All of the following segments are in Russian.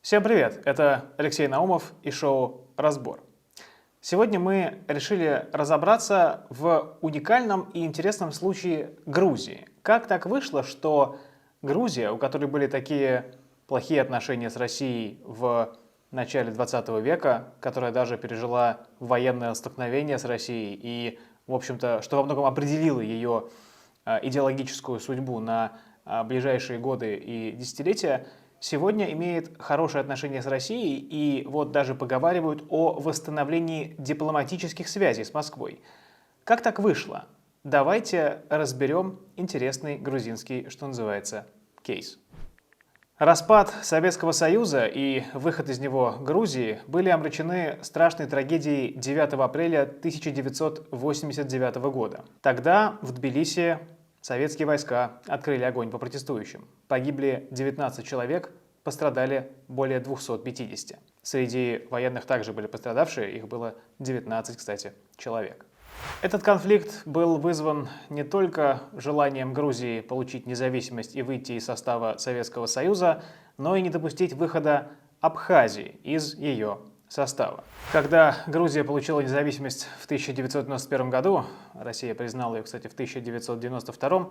Всем привет! Это Алексей Наумов и шоу «Разбор». Сегодня мы решили разобраться в уникальном и интересном случае Грузии. Как так вышло, что Грузия, у которой были такие плохие отношения с Россией в начале 20 века, которая даже пережила военное столкновение с Россией и, в общем-то, что во многом определило ее идеологическую судьбу на ближайшие годы и десятилетия, сегодня имеет хорошие отношения с Россией и вот даже поговаривают о восстановлении дипломатических связей с Москвой. Как так вышло? Давайте разберем интересный грузинский, что называется, кейс. Распад Советского Союза и выход из него Грузии были омрачены страшной трагедией 9 апреля 1989 года. Тогда в Тбилиси советские войска открыли огонь по протестующим. Погибли 19 человек, пострадали более 250. Среди военных также были пострадавшие, их было 19, кстати, человек. Этот конфликт был вызван не только желанием Грузии получить независимость и выйти из состава Советского Союза, но и не допустить выхода Абхазии из ее состава. Когда Грузия получила независимость в 1991 году, Россия признала ее, кстати, в 1992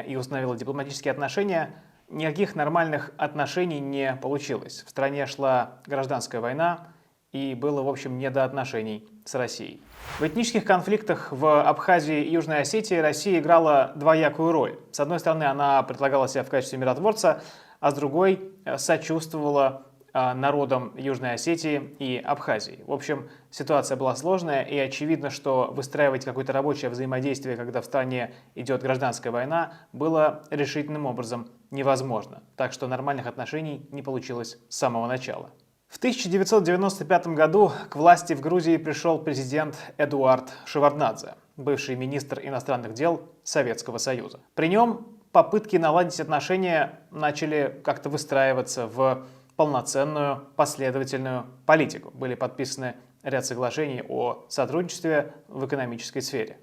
и установила дипломатические отношения, никаких нормальных отношений не получилось. В стране шла гражданская война, и было, в общем, не до отношений с Россией. В этнических конфликтах в Абхазии и Южной Осетии Россия играла двоякую роль. С одной стороны, она предлагала себя в качестве миротворца, а с другой сочувствовала народам Южной Осетии и Абхазии. В общем, ситуация была сложная, и очевидно, что выстраивать какое-то рабочее взаимодействие, когда в стране идет гражданская война, было решительным образом невозможно. Так что нормальных отношений не получилось с самого начала. В 1995 году к власти в Грузии пришел президент Эдуард Шеварднадзе, бывший министр иностранных дел Советского Союза. При нем попытки наладить отношения начали как-то выстраиваться в полноценную, последовательную политику. Были подписаны ряд соглашений о сотрудничестве в экономической сфере.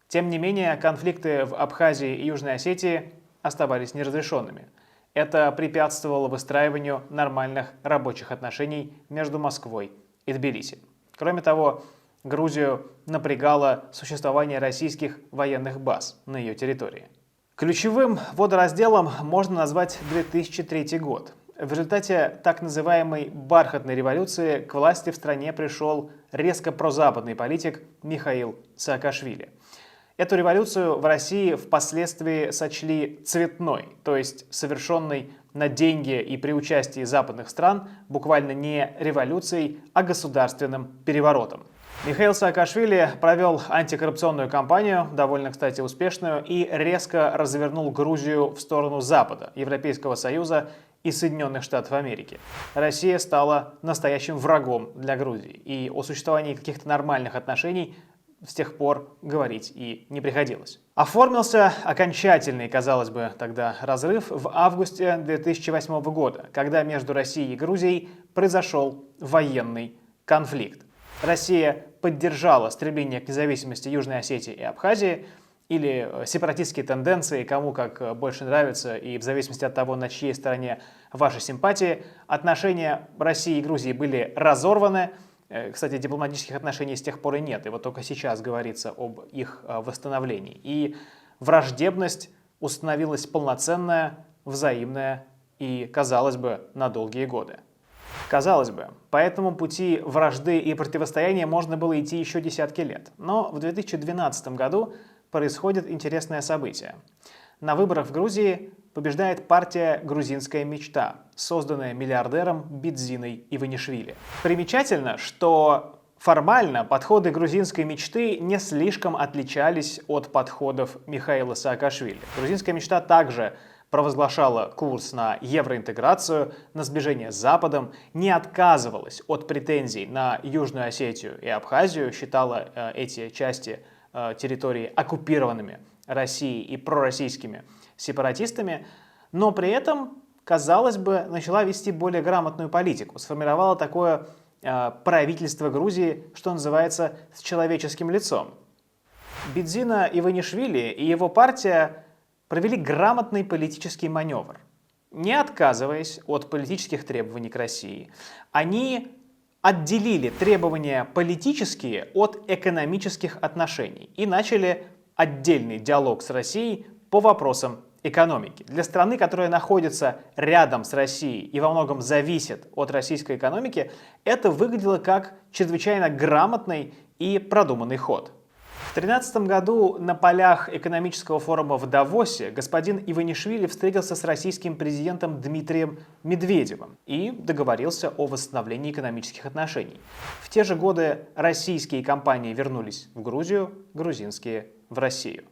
Тем не менее, конфликты в Абхазии и Южной Осетии оставались неразрешенными. Это препятствовало выстраиванию нормальных рабочих отношений между Москвой и Тбилиси. Кроме того, Грузию напрягало существование российских военных баз на ее территории. Ключевым водоразделом можно назвать 2003 год. В результате так называемой «бархатной революции» к власти в стране пришел резко прозападный политик Михаил Саакашвили. Эту революцию в России впоследствии сочли цветной, то есть совершенной на деньги и при участии западных стран, буквально не революцией, а государственным переворотом. Михаил Саакашвили провел антикоррупционную кампанию, довольно, кстати, успешную, и резко развернул Грузию в сторону Запада, Европейского Союза и Соединенных Штатов Америки. Россия стала настоящим врагом для Грузии, и о существовании каких-то нормальных отношений с тех пор говорить и не приходилось. Оформился окончательный, казалось бы, тогда разрыв в августе 2008 года, когда между Россией и Грузией произошел военный конфликт. Россия поддержала стремление к независимости Южной Осетии и Абхазии, или сепаратистские тенденции, кому как больше нравится, и в зависимости от того, на чьей стороне ваши симпатии, отношения России и Грузии были разорваны. Кстати, дипломатических отношений с тех пор и нет, и вот только сейчас говорится об их восстановлении. И враждебность установилась полноценная, взаимная и, казалось бы, на долгие годы. Казалось бы, по этому пути вражды и противостояния можно было идти еще десятки лет. Но в 2012 году происходит интересное событие. На выборах в Грузии побеждает партия «Грузинская мечта», созданная миллиардером Бидзиной Иванишвили. Примечательно, что формально подходы грузинской мечты не слишком отличались от подходов Михаила Саакашвили. Грузинская мечта также провозглашала курс на евроинтеграцию, на сближение с Западом, не отказывалась от претензий на Южную Осетию и Абхазию, считала эти части территории оккупированными Россией и пророссийскими сепаратистами, но при этом, казалось бы, начала вести более грамотную политику, сформировала такое правительство Грузии, что называется, с человеческим лицом. Бидзина Иванишвили и его партия провели грамотный политический маневр. не отказываясь от политических требований к России, они отделили требования политические от экономических отношений и начали отдельный диалог с Россией по вопросам экономики. Для страны, которая находится рядом с Россией и во многом зависит от российской экономики, это выглядело как чрезвычайно грамотный и продуманный ход. В 2013 году на полях экономического форума в Давосе господин Иванишвили встретился с российским президентом Дмитрием Медведевым и договорился о восстановлении экономических отношений. В те же годы российские компании вернулись в Грузию, грузинские в Россию.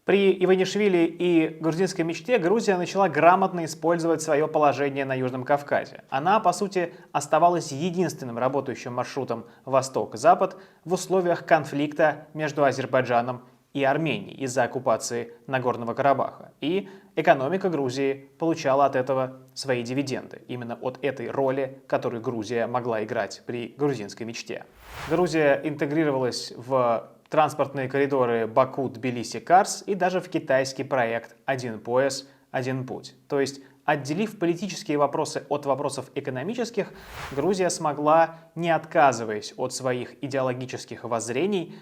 При Иванишвили и грузинской мечте Грузия начала грамотно использовать свое положение на Южном Кавказе. Она, по сути, оставалась единственным работающим маршрутом Восток-Запад в условиях конфликта между Азербайджаном и Арменией из-за оккупации Нагорного Карабаха. И экономика Грузии получала от этого свои дивиденды, именно от этой роли, которую Грузия могла играть при грузинской мечте. Грузия интегрировалась в транспортные коридоры Баку-Тбилиси-Карс и даже в китайский проект «Один пояс, один путь». То есть, отделив политические вопросы от вопросов экономических, Грузия смогла, не отказываясь от своих идеологических воззрений,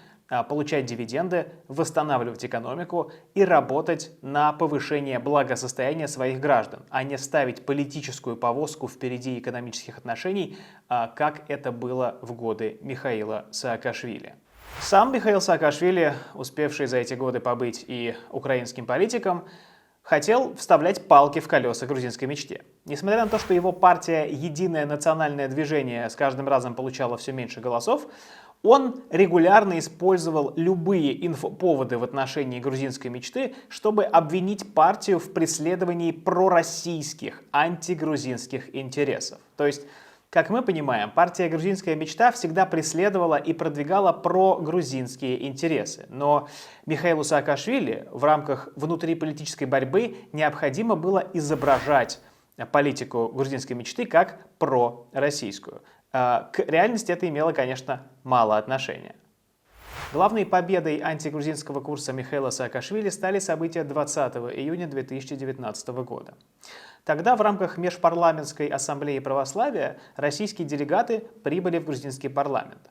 получать дивиденды, восстанавливать экономику и работать на повышение благосостояния своих граждан, а не ставить политическую повестку впереди экономических отношений, как это было в годы Михаила Саакашвили. Сам Михаил Саакашвили, успевший за эти годы побыть и украинским политиком, хотел вставлять палки в колеса грузинской мечте. Несмотря на то, что его партия «Единое национальное движение» с каждым разом получала все меньше голосов, он регулярно использовал любые инфоповоды в отношении грузинской мечты, чтобы обвинить партию в преследовании пророссийских, антигрузинских интересов. То есть, как мы понимаем, партия «Грузинская мечта» всегда преследовала и продвигала прогрузинские интересы. Но Михаилу Саакашвили в рамках внутриполитической борьбы необходимо было изображать политику грузинской мечты как пророссийскую. К реальности это имело, конечно, мало отношения. Главной победой антигрузинского курса Михаила Саакашвили стали события 20 июня 2019 года. Тогда в рамках Межпарламентской ассамблеи православия российские делегаты прибыли в грузинский парламент.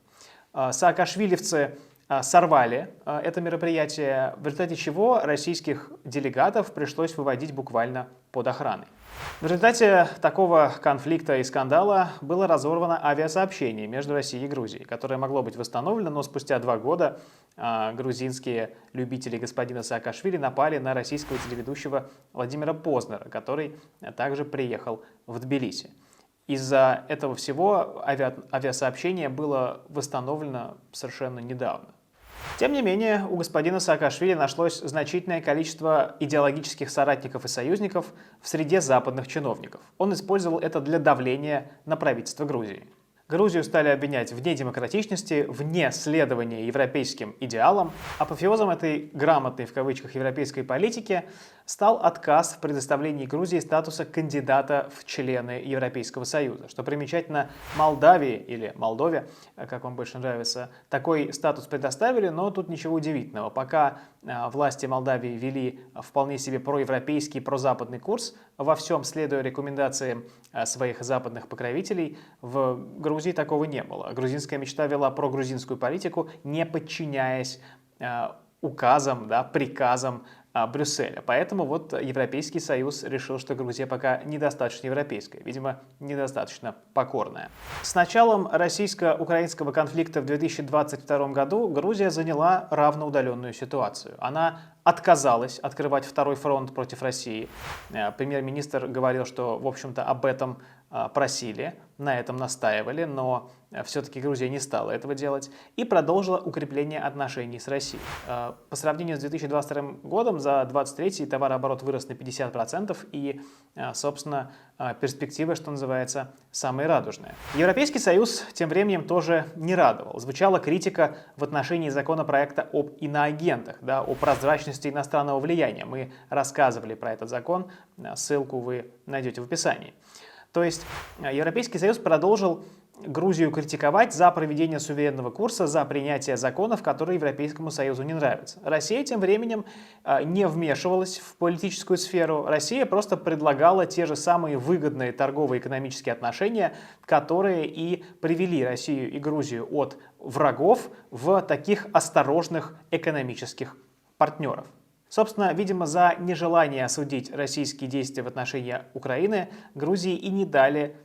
Саакашвилевцы сорвали это мероприятие, в результате чего российских делегатов пришлось выводить буквально под охраной. В результате такого конфликта и скандала было разорвано авиасообщение между Россией и Грузией, которое могло быть восстановлено, но спустя 2 года грузинские любители господина Саакашвили напали на российского телеведущего Владимира Познера, который также приехал в Тбилиси. Из-за этого всего авиасообщение было восстановлено совершенно недавно. Тем не менее, у господина Саакашвили нашлось значительное количество идеологических соратников и союзников в среде западных чиновников. Он использовал это для давления на правительство Грузии. Грузию стали обвинять в недемократичности, в неследовании европейским идеалам. Апофеозом этой «грамотной» в кавычках европейской политики стал отказ в предоставлении Грузии статуса кандидата в члены Европейского Союза. Что примечательно, Молдавии или Молдове, как вам больше нравится, такой статус предоставили, но тут ничего удивительного. Пока власти Молдавии вели вполне себе проевропейский, прозападный курс, во всем следуя рекомендациям своих западных покровителей, в Грузии такого не было. Грузинская мечта вела прогрузинскую политику, не подчиняясь указам, приказам Брюсселя. Поэтому вот Европейский Союз решил, что Грузия пока недостаточно европейская, видимо, недостаточно покорная. С началом российско-украинского конфликта в 2022 году Грузия заняла равноудаленную ситуацию. Она отказалась открывать второй фронт против России. Премьер-министр говорил, что, в общем-то, об этом просили, на этом настаивали, но все-таки Грузия не стала этого делать и продолжила укрепление отношений с Россией. По сравнению с 2022 годом за 2023 товарооборот вырос на 50% и, собственно, перспективы, что называется, самые радужные. Европейский Союз тем временем тоже не радовал. Звучала критика в отношении законопроекта об иноагентах, о прозрачности иностранного влияния. Мы рассказывали про этот закон, ссылку вы найдете в описании. То есть Европейский Союз продолжил Грузию критиковать за проведение суверенного курса, за принятие законов, которые Европейскому Союзу не нравятся. Россия тем временем не вмешивалась в политическую сферу. Россия просто предлагала те же самые выгодные торгово-экономические отношения, которые и привели Россию и Грузию от врагов в таких осторожных экономических партнеров. Собственно, видимо, за нежелание осудить российские действия в отношении Украины Грузии и не дали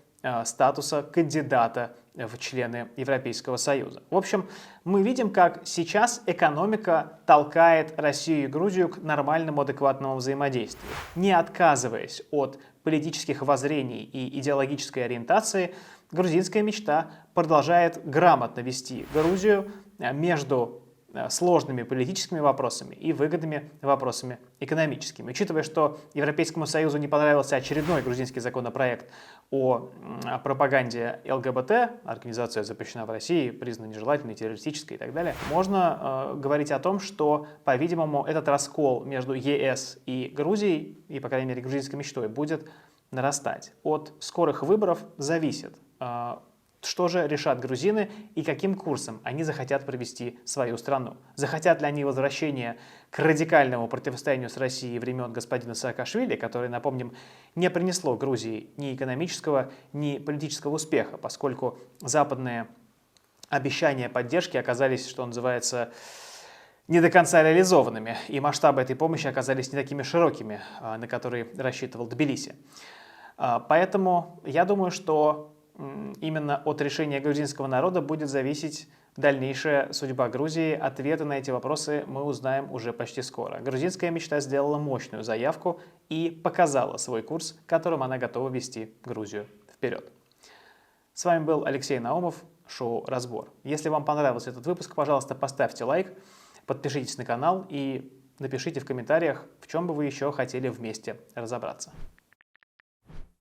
статуса кандидата в члены Европейского Союза. В общем, мы видим, как сейчас экономика толкает Россию и Грузию к нормальному, адекватному взаимодействию. Не отказываясь от политических воззрений и идеологической ориентации, грузинская мечта продолжает грамотно вести Грузию между сложными политическими вопросами и выгодными вопросами экономическими. Учитывая, что Европейскому Союзу не понравился очередной грузинский законопроект о пропаганде ЛГБТ, организация запрещена в России, признана нежелательной, террористической и так далее, можно говорить о том, что, по-видимому, этот раскол между ЕС и Грузией, и, по крайней мере, грузинской мечтой, будет нарастать. От скорых выборов зависит, что же решат грузины и каким курсом они захотят провести свою страну. Захотят ли они возвращения к радикальному противостоянию с Россией времен господина Саакашвили, которое, напомним, не принесло Грузии ни экономического, ни политического успеха, поскольку западные обещания поддержки оказались, что называется, не до конца реализованными, и масштабы этой помощи оказались не такими широкими, на которые рассчитывал Тбилиси. Поэтому я думаю, что именно от решения грузинского народа будет зависеть дальнейшая судьба Грузии. Ответы на эти вопросы мы узнаем уже почти скоро. Грузинская мечта сделала мощную заявку и показала свой курс, которым она готова вести Грузию вперед. С вами был Алексей Наумов, шоу «Разбор». Если вам понравился этот выпуск, пожалуйста, поставьте лайк, подпишитесь на канал и напишите в комментариях, в чем бы вы еще хотели вместе разобраться.